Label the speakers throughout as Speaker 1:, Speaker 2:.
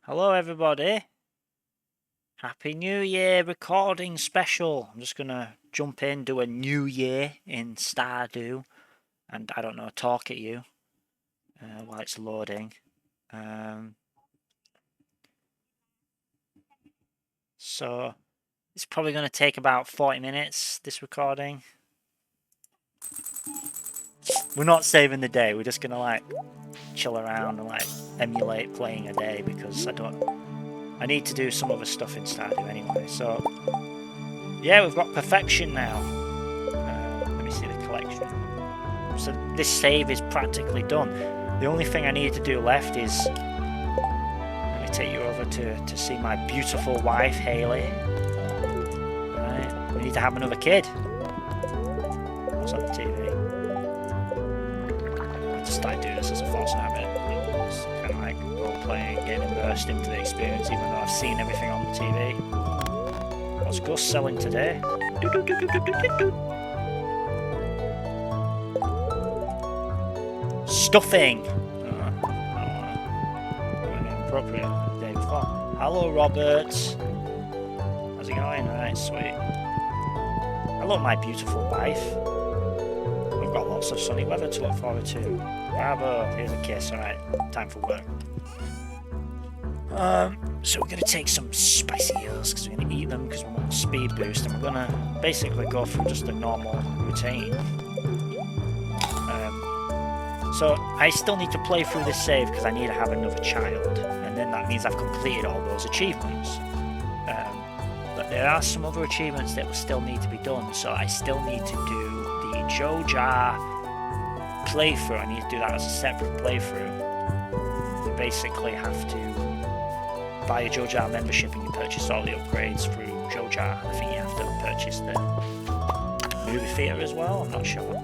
Speaker 1: Hello everybody. Happy New Year recording special. I'm just gonna jump in, do a New Year in Stardew, and I don't know, talk at you while it's loading. So it's probably gonna take about 40 minutes, this recording. We're not saving the day, we're just gonna like chill around and like emulate playing a day because I need to do some other stuff in Stardew anyway. So yeah, we've got perfection now. Let me see the collection. So this save is practically done. The only thing I need to do left is let me take you over to see my beautiful wife Haley. Right, we need to have another kid. What's on the TV? I just started doing this as a false habit. It's kind of like role playing, getting immersed into the experience, even though I've seen everything on the TV. What's Gus selling today? Stuffing. Appropriate the day before. Hello, Robert. How's it going? Right, sweet. Hello, my beautiful wife. We've got lots of sunny weather to look forward to. Bravo. Here's a kiss. All right, time for work. So we're gonna take some spicy eels because we're gonna eat them because we want a speed boost, and we're gonna basically go through just a normal routine. So I still need to play through this save because I need to have another child, and then that means I've completed all those achievements. But there are some other achievements that will still need to be done, so I still need to do the Joja playthrough. I need to do that as a separate playthrough. You basically have to buy a Joja membership and you purchase all the upgrades through Joja. I think you have to purchase the movie theatre as well, I'm not sure.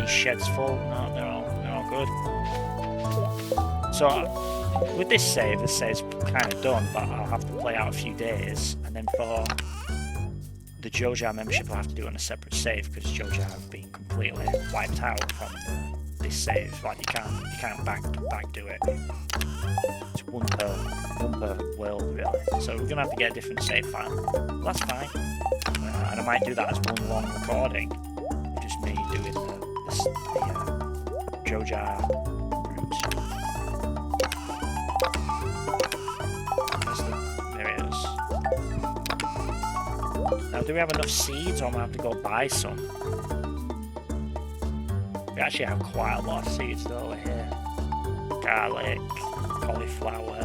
Speaker 1: Sheds full. No, they're all good. So with this save, the save's kind of done, but I'll have to play out a few days, and then for the Joja membership, I'll have to do it on a separate save because Joja have been completely wiped out from this save. Like you can't back do it. It's one per world really. So we're gonna have to get a different save file. Well, that's fine, and I might do that as one long recording, just me doing the Joja route. There it is. Now, do we have enough seeds, or am I have to go buy some? We actually have quite a lot of seeds though over here. Garlic, cauliflower,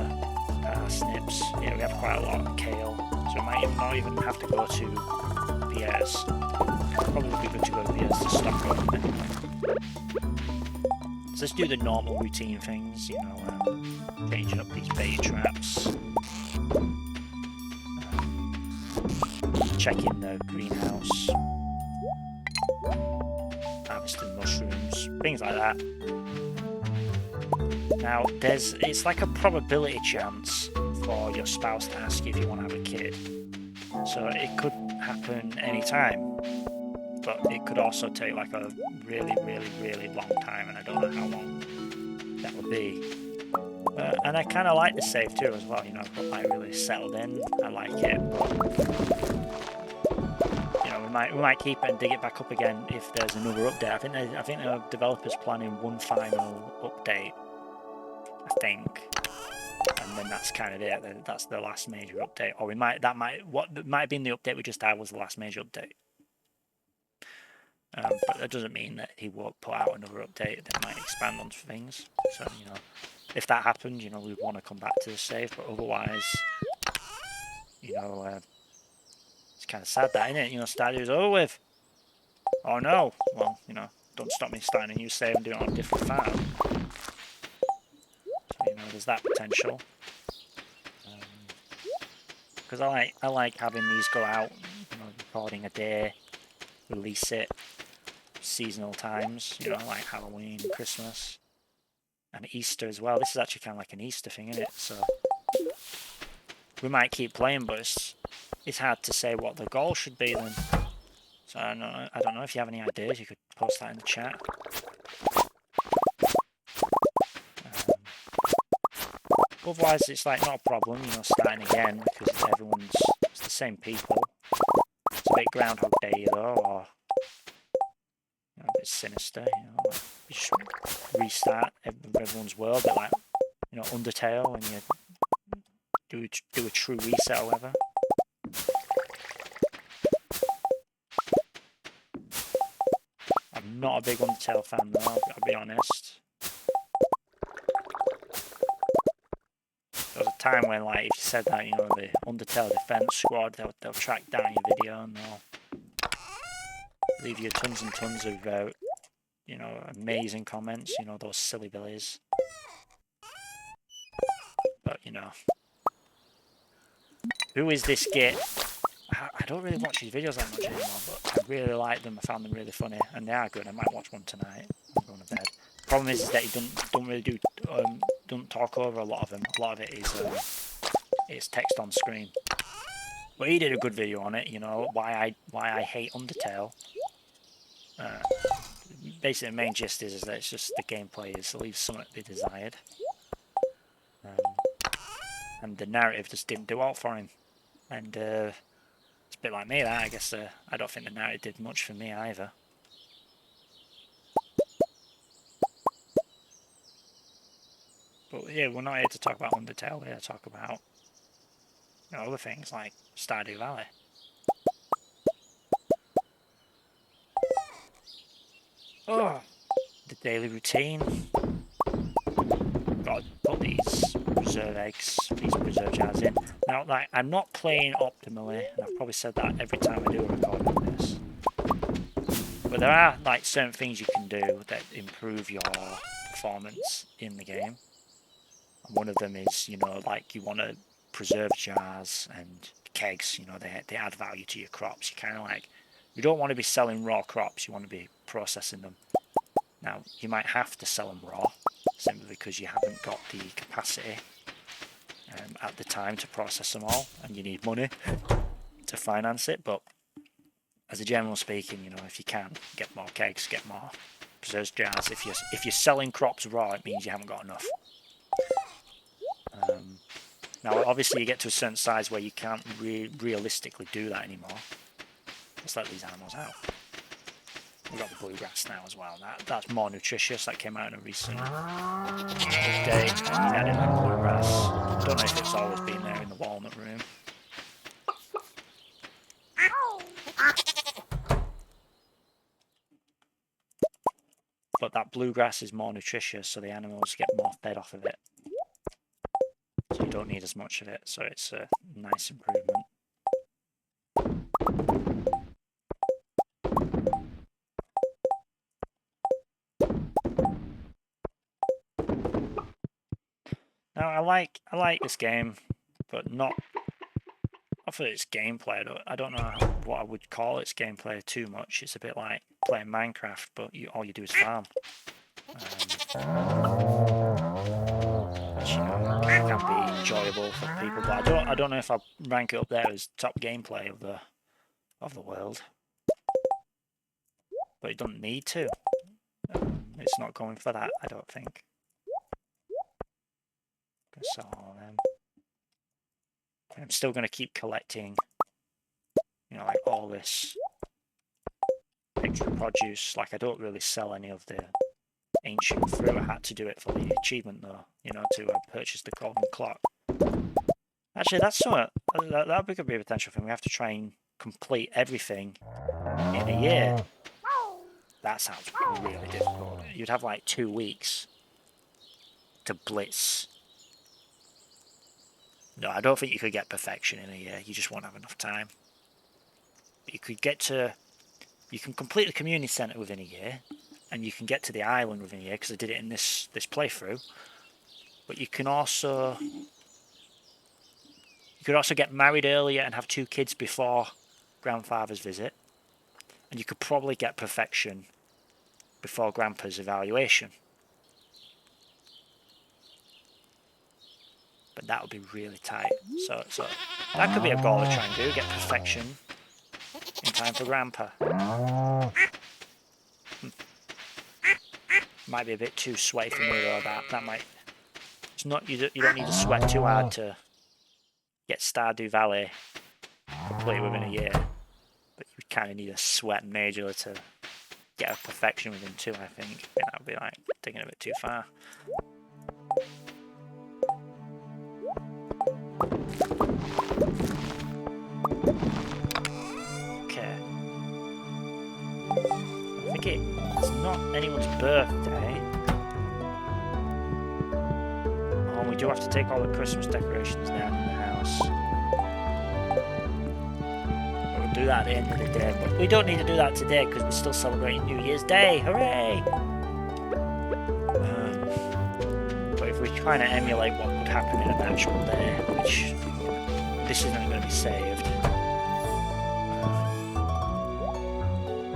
Speaker 1: parsnips. Yeah, we have quite a lot of kale. So we might not even have to go to Pierre's. Probably would be good to go to Pierre's to stock up anyway. So let's do the normal routine things, you know, changing up these bait traps, checking the greenhouse, harvesting mushrooms, things like that. Now, it's like a probability chance for your spouse to ask you if you want to have a kid. So it could happen anytime, but it could also take like a really long time, and I don't know how long that would be. And I kind of like the save too as well, you know, I've got like really settled in. I like it, but you know, we might keep it and dig it back up again if there's another update. I think the developers planning one final update, I think, and then that's kind of it. That's the last major update, or what might have been the update we just had was the last major update. But that doesn't mean that he won't put out another update that might expand on things. So, you know, if that happened, you know, we'd want to come back to the save, but otherwise, you know, it's kind of sad that, isn't it? You know, Stardew's over with. Oh no! Well, you know, don't stop me starting a new save and doing it on a different farm. So, you know, there's that potential. Because I like having these go out, you know, recording a day, release it, seasonal times, you know, like Halloween and Christmas and Easter as well. This is actually kind of like an Easter thing, isn't it? So we might keep playing, but it's it's hard to say what the goal should be then. So I don't know if you have any ideas, you could post that in the chat. Otherwise, it's like not a problem, you know, starting again because it's the same people. It's a bit Groundhog Day though, or you know, a bit sinister. You know, like you just restart everyone's world, a bit like you know Undertale, when you do a true reset or whatever. I'm not a big Undertale fan though, I'll be honest. There was a time when, like, if you said that, you know, the Undertale Defense Squad, they'll track down your video and they'll leave you tons and tons of, you know, amazing comments, you know, those silly billies. But, you know, who is this git? I don't really watch his videos that much anymore, but I really like them. I found them really funny, and they are good. I might watch one tonight. I'm going to bed. Problem is that he don't really don't talk over a lot of them. A lot of it is it's text on screen. But he did a good video on it. You know why I hate Undertale. Basically, the main gist is that it's just the gameplay leaves something to be desired, and the narrative just didn't do all for him. And it's a bit like me, that I guess. I don't think the narrative did much for me either. But yeah, we're not here to talk about Undertale. We're here to talk about, you know, other things like Stardew Valley. Oh, the daily routine. Got to put these preserve eggs, these preserve jars in. Now, like, I'm not playing optimally, and I've probably said that every time I do a recording of this. But there are, like, certain things you can do that improve your performance in the game. And one of them is, you know, like, you want to preserve jars and kegs, you know, they add value to your crops. You kind of like, you don't want to be selling raw crops, you want to be processing them. Now, you might have to sell them raw, simply because you haven't got the capacity at the time to process them all, and you need money to finance it. But as a general speaking, you know, if you can, get more kegs, get more preserved jars. If you're selling crops raw, it means you haven't got enough. Now, obviously, you get to a certain size where you can't realistically do that anymore. Let's let these animals out. We've got the bluegrass now as well. That's more nutritious. That came out in a recent update. And you added that bluegrass. Don't know if it's always been there in the walnut room. But that bluegrass is more nutritious, so the animals get more fed off of it. So you don't need as much of it, so it's a nice improvement. Now I like this game, but not for its gameplay. I don't know what I would call its gameplay too much. It's a bit like playing Minecraft, but all you do is farm. Which, you know, can be enjoyable for people, but I don't know if I rank it up there as top gameplay of the world. But it doesn't need to. It's not going for that, I don't think. Sell all of them. I'm still going to keep collecting, you know, like all this extra produce. Like, I don't really sell any of the ancient fruit. I had to do it for the achievement though, you know, to purchase the golden clock. Actually, that's something that could be a potential thing. We have to try and complete everything in a year. That sounds really difficult. You'd have like 2 weeks to blitz. No, I don't think you could get perfection in a year. You just won't have enough time. But you could you can complete the community centre within a year, and you can get to the island within a year, because I did it in this playthrough. But you could also get married earlier and have 2 kids before grandfather's visit, and you could probably get perfection before grandpa's evaluation. but that would be really tight. So that could be a goal to try and do, get perfection in time for Grandpa. Might be a bit too sweaty for me though. That might. It's not. You don't need to sweat too hard to get Stardew Valley complete within a year, but you kind of need to sweat majorly to get a perfection within 2. I think that would be like taking it a bit too far. Okay. I think it's not anyone's birthday. Oh, we do have to take all the Christmas decorations down in the house. We'll do that at the end of the day, but we don't need to do that today because we're still celebrating New Year's Day. Hooray! But if we're trying to emulate what would happen in an actual day, which this isn't going to be saved.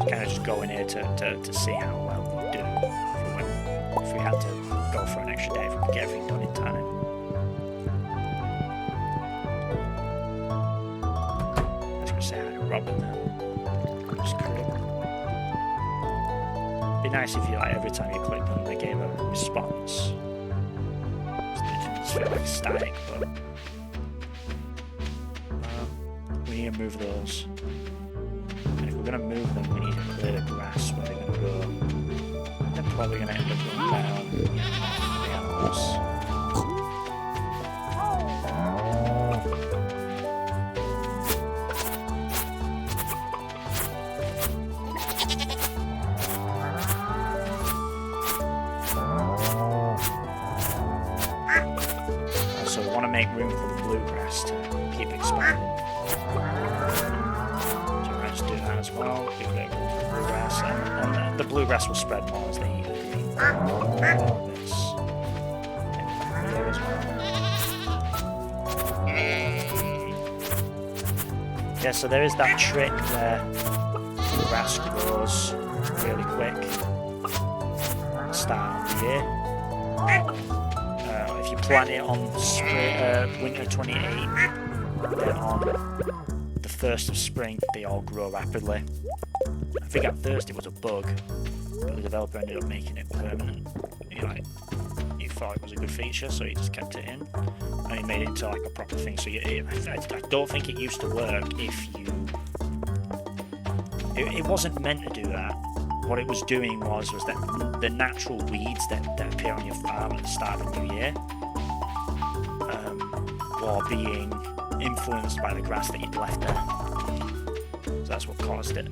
Speaker 1: Kind of just go in here to see how well we do if we had to go for an extra day, if we could get everything done in time. I was going to say hi to Robin then. Just crib. It'd be nice if you, like, every time you click them they gave a response. It didn't just feel like static, but we need to move those. We're going to move them, we need to clear the grass where they're going to go. They're probably going to end up going down the animals. So we want to make room for the bluegrass to keep expanding. Do that as well. Give a bit of room for the bluegrass, and the bluegrass will spread more as they eat the green. This here as well. Yeah, so there is that trick where the grass grows really quick at the start of the year. If you plant it on winter 28, then on 1st of spring they all grow rapidly. I think at first it was a bug, but the developer ended up making it permanent. He thought it was a good feature, so he just kept it in, and he made it into like a proper thing. So I don't think it used to work if you. It wasn't meant to do that. What it was doing was that the natural weeds that appear on your farm at the start of the new year were being influenced by the grass that you'd left there. So that's what caused it.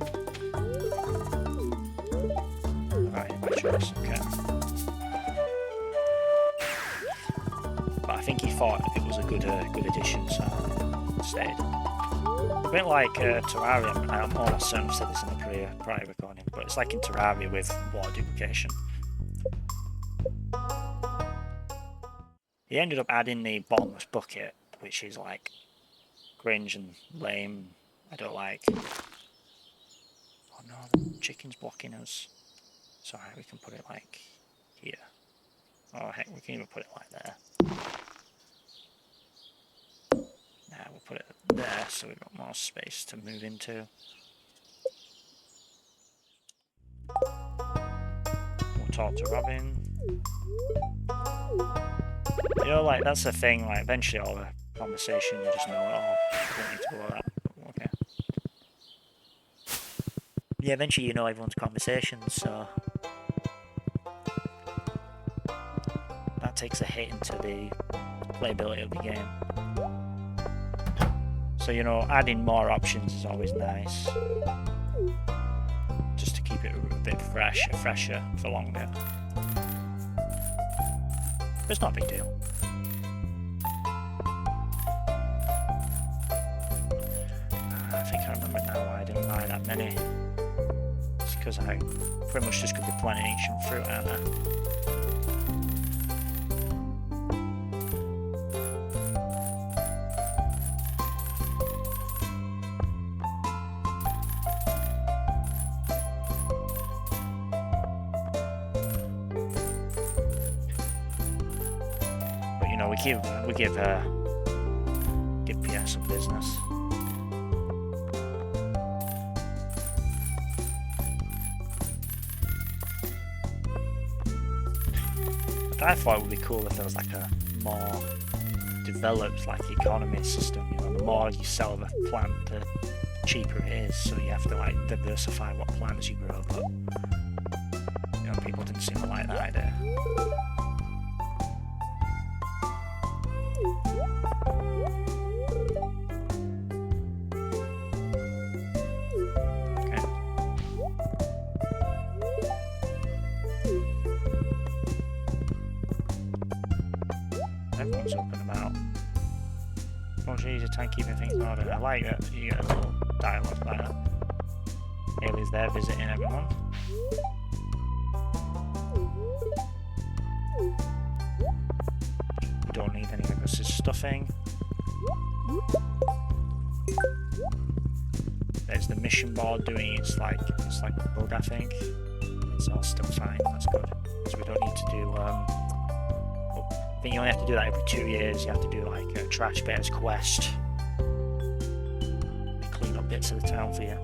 Speaker 1: Alright, my choice, okay. But I think he thought it was a good addition, so I stayed. A bit like Terraria, I'm almost certain I've said this in the prior recording, but it's like in Terraria with water duplication. He ended up adding the bottomless bucket, which is like cringe and lame. I don't like. Oh no, the chicken's blocking us. Sorry, we can put it like here. Oh heck, we can even put it like there. Now we'll put it there so we've got more space to move into. We'll talk to Robin. You know, like, that's the thing, like, eventually all the conversation, you just know, oh, I don't need to go that. Okay. Yeah, eventually you know everyone's conversations, so that takes a hit into the playability of the game. So, you know, adding more options is always nice, just to keep it a bit fresher for longer. But it's not a big deal. I think I remember now why I didn't buy that many. It's because I pretty much just could be planting ancient fruit out there. we give Pierre some business. But I thought it would be cool if there was like a more developed like economy system. You know, the more you sell the plant, the cheaper it is. So you have to like diversify what plants you grow. But you know, people didn't seem to like that idea. Everyone's up and about. Much easier time keeping things in order. I like that you get a little dialogue like that. Haley's there visiting everyone. We don't need any of this stuffing. There's the mission board doing it's like a bug, I think. It's all still fine, that's good. So we don't need to do I think you only have to do that every 2 years. You have to do like a trash bears quest. They clean up bits of the town for you.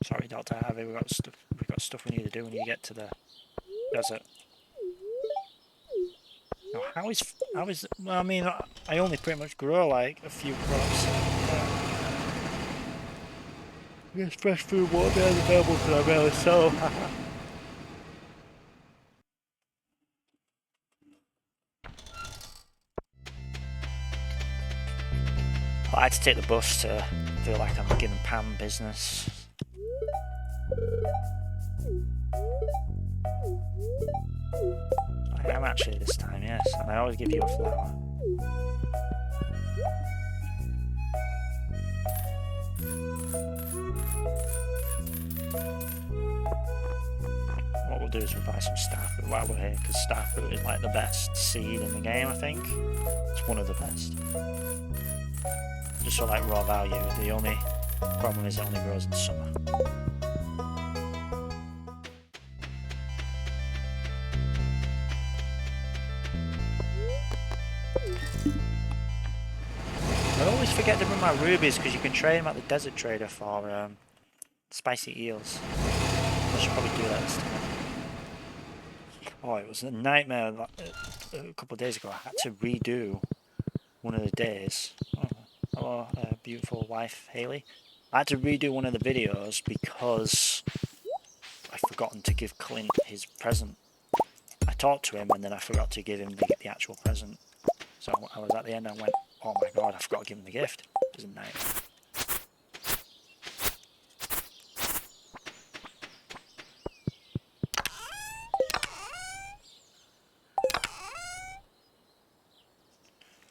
Speaker 1: Sorry, Dr. Harvey, we've got stuff we need to do when you get to the desert. Now, how is well, I mean, I only pretty much grow like a few crops. Yes, fresh food won't be available because I rarely sell. I had to take the bus to feel like I'm giving Pam business. I am actually this time, yes, and I always give you a flower. What we'll do is we'll buy some starfruit while we're here, because starfruit is like the best seed in the game, I think. It's one of the best. Just for like raw value, the only problem is it only grows in summer. I always forget to bring my rubies because you can trade them at the desert trader for spicy eels. I should probably do that this time. Oh, it was a nightmare a couple of days ago. I had to redo one of the days. Oh, hello, beautiful wife, Haley. I had to redo one of the videos because I'd forgotten to give Clint his present. I talked to him and then I forgot to give him the actual present. So I was at the end and I went, oh my god, I forgot to give him the gift. It was a nightmare.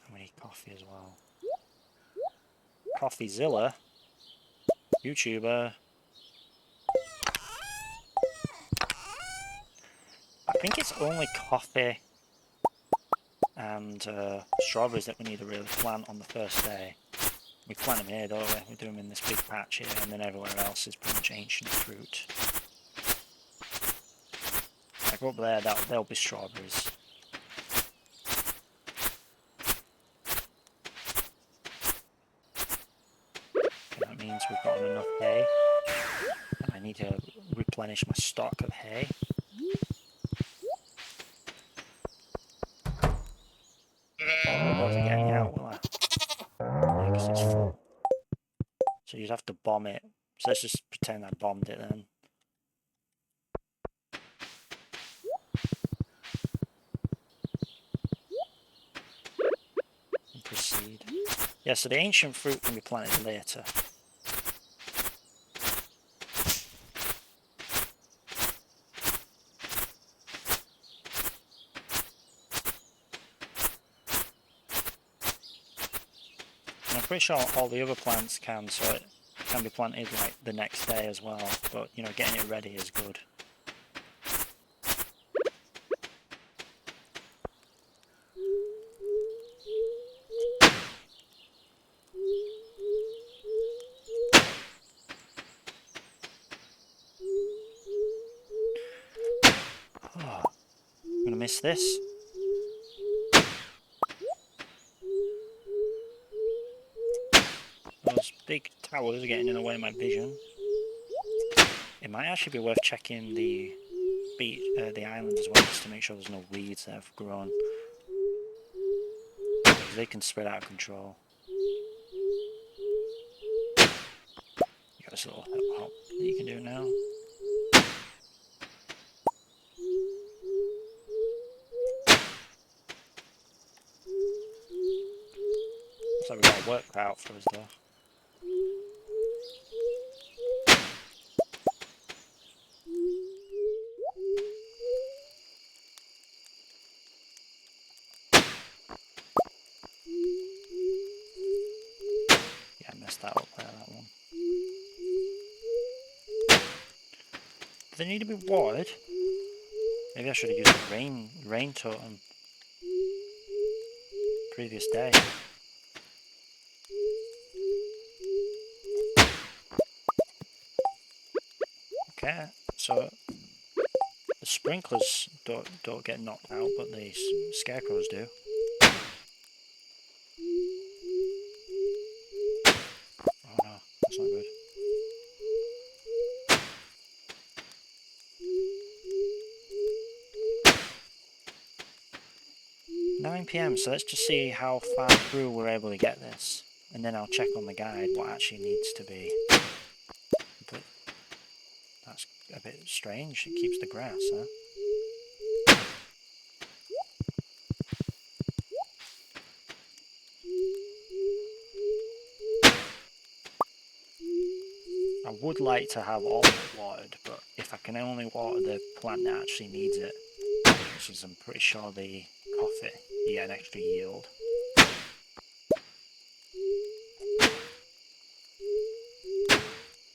Speaker 1: And we need coffee as well. Coffeezilla, YouTuber. I think it's only coffee and strawberries that we need to really plant on the first day. We plant them here, don't we? We do them in this big patch here, and then everywhere else is pretty much ancient fruit. Like up there, there'll be strawberries. And that means we've got enough hay. And I need to replenish my stock of hay. I won't be getting out, will I? Yeah, 'cause it's full. So you'd have to bomb it. So let's just pretend I bombed it then. And proceed. Yeah, so the ancient fruit can be planted later. I'm pretty sure all the other plants can, so it can be planted like the next day as well, but you know, getting it ready is good. What's this? Those big towers are getting in the way of my vision. It might actually be worth checking the beach, the island as well, just to make sure there's no weeds that have grown. Because they can spread out of control. You got this little hop that you can do now. Looks like we've got work cut out for us though. Yeah, I messed that up there, that one. Do they need to be watered? Maybe I should have used the rain totem previous day. Okay, so the sprinklers don't get knocked out, but the scarecrows do. Oh no, that's not good. 9 PM, so let's just see how far through we're able to get this. And then I'll check on the guide what actually needs to be. But that's a bit strange, it keeps the grass, huh? I would like to have all of it watered, but if I can only water the plant that actually needs it, which is I'm pretty sure the coffee, you get an extra yield.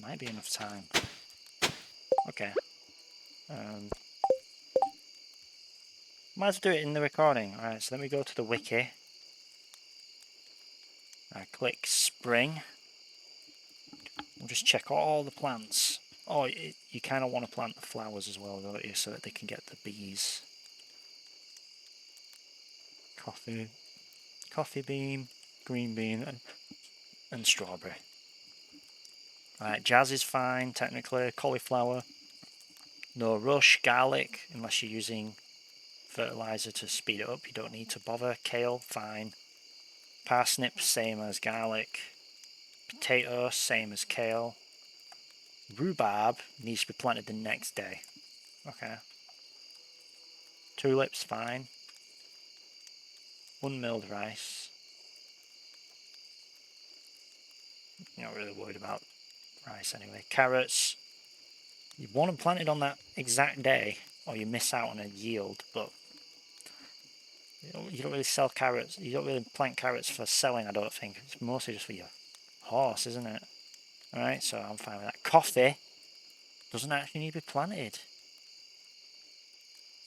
Speaker 1: Might be enough time. Okay. Might as well do it in the recording. Alright, so let me go to the wiki. I click spring. We'll just check all the plants. Oh, you kind of want to plant the flowers as well, don't you, so that they can get the bees. Coffee bean, green bean, and strawberry. Alright, jazz is fine, technically. Cauliflower. No rush. Garlic, unless you're using fertilizer to speed it up, you don't need to bother. Kale, fine. Parsnip, same as garlic. Potato, same as kale. Rhubarb needs to be planted the next day. Okay. Tulips, fine. Unmilled rice. You're not really worried about rice anyway. Carrots. You want them planted on that exact day, or you miss out on a yield, but you don't really sell carrots. You don't really plant carrots for selling, I don't think. It's mostly just for your horse, isn't it? Alright, so I'm fine with that. Coffee doesn't actually need to be planted.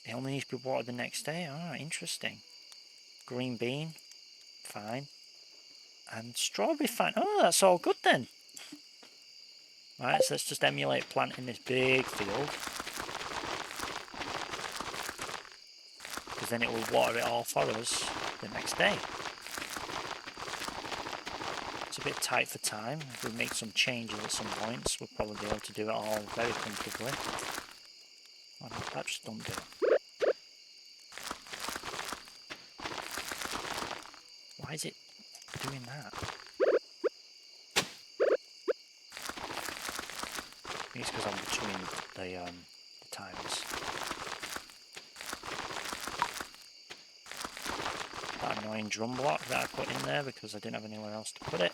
Speaker 1: It only needs to be watered the next day. Alright, interesting. Green bean, fine. And strawberry, fine. Oh, that's all good then. Right, so let's just emulate planting this big field. Because then it will water it all for us the next day. It's a bit tight for time. If we make some changes at some points, we'll probably be able to do it all very comfortably. Oh no, that just don't do it. Why is it doing that? I think it's because I'm between the times. That annoying drum block that I put in there because I didn't have anywhere else to put it.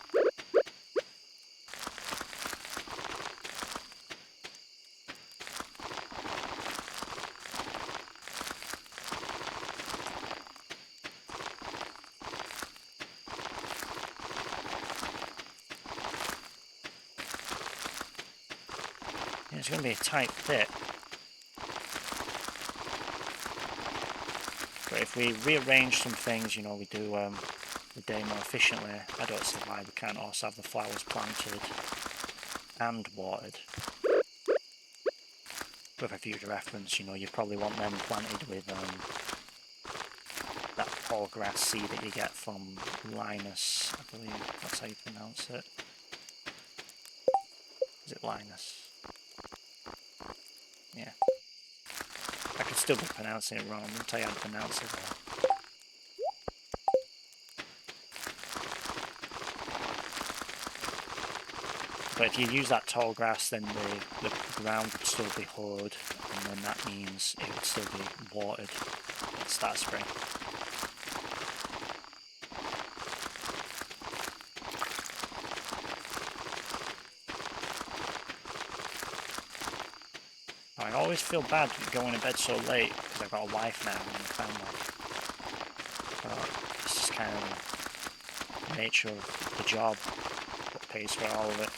Speaker 1: It's going to be a tight fit. But if we rearrange some things, you know, we do the day more efficiently, I don't see why we can't also have the flowers planted and watered. But for future reference, you know, you probably want them planted with tall grass seed that you get from Linus, I believe that's how you pronounce it. Is it Linus? Yeah. I could still be pronouncing it wrong. I'll tell you how to pronounce it though. But if you use that tall grass, then the ground would still be hoed, and then that means it would still be watered at the start of spring. I always feel bad going to bed so late because I've got a wife now and a family. But it's just kind of the nature of the job that pays for all of it.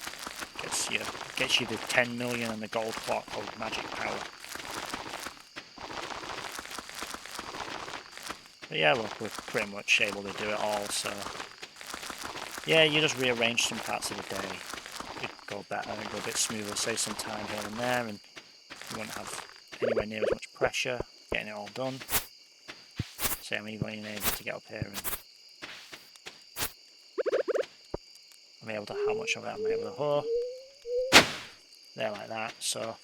Speaker 1: Gets you the 10 million and the gold clock of magic power. But yeah, look, we're pretty much able to do it all, so yeah, you just rearrange some parts of the day. It'd go better, go a bit smoother, save some time here and there, and you wouldn't have anywhere near as much pressure getting it all done. So I'm even able to get up here and I'm able to, how much of it I'm able to hoe. There like that, so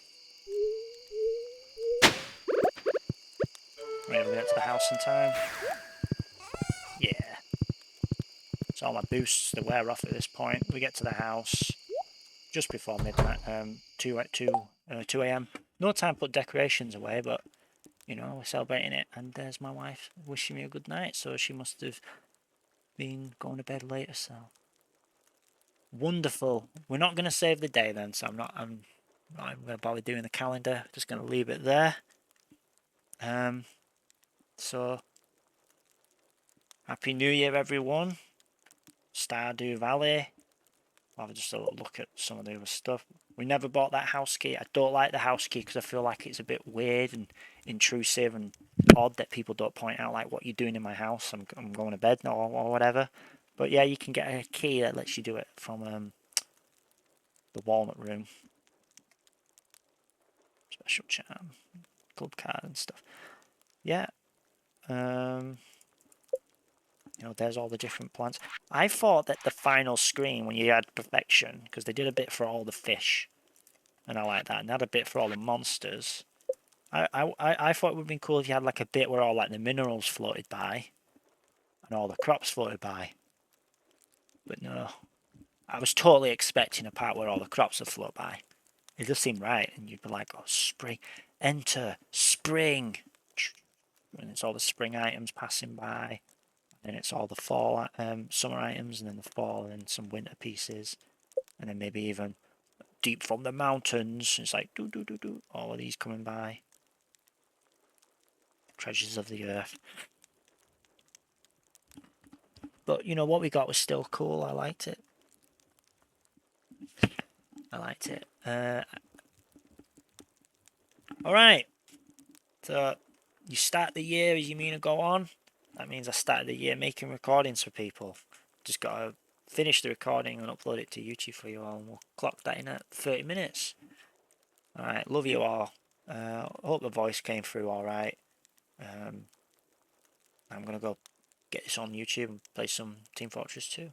Speaker 1: I'm able to get to the house in time. Yeah. So all my boosts, they wear off at this point. We get to the house just before midnight, 2 a.m. No time to put decorations away, but you know, we're celebrating it, and there's my wife wishing me a good night, so she must have been going to bed later, so wonderful. We're not going to save the day then, so I'm not even going to bother doing the calendar, just going to leave it there. So Happy New Year everyone. Stardew Valley. I'll have just a little look at some of the other stuff. We never bought that house key. I don't like the house key because I feel like it's a bit weird and intrusive and odd that people don't point out like what you're doing in my house. I'm going to bed or whatever. But yeah, you can get a key that lets you do it from the walnut room. Special charm, club card and stuff. Yeah. You know, there's all the different plants. I thought that the final screen when you had perfection, because they did a bit for all the fish, and I like that, and had a bit for all the monsters. I thought it would have been cool if you had like a bit where all like the minerals floated by, and all the crops floated by. But no, I was totally expecting a part where all the crops would float by. It just seemed right, and you'd be like, oh, spring, enter, spring. And it's all the spring items passing by. And it's all the fall, summer items, and then the fall, and then some winter pieces. And then maybe even deep from the mountains. It's like, do, all of these coming by. Treasures of the earth. But, you know, what we got was still cool. I liked it. Alright. So, you start the year as you mean to go on. That means I started the year making recordings for people. Just got to finish the recording and upload it to YouTube for you all. And we'll clock that in at 30 minutes. Alright, love you all. Hope the voice came through alright. I'm going to go get this on YouTube and play some Team Fortress 2.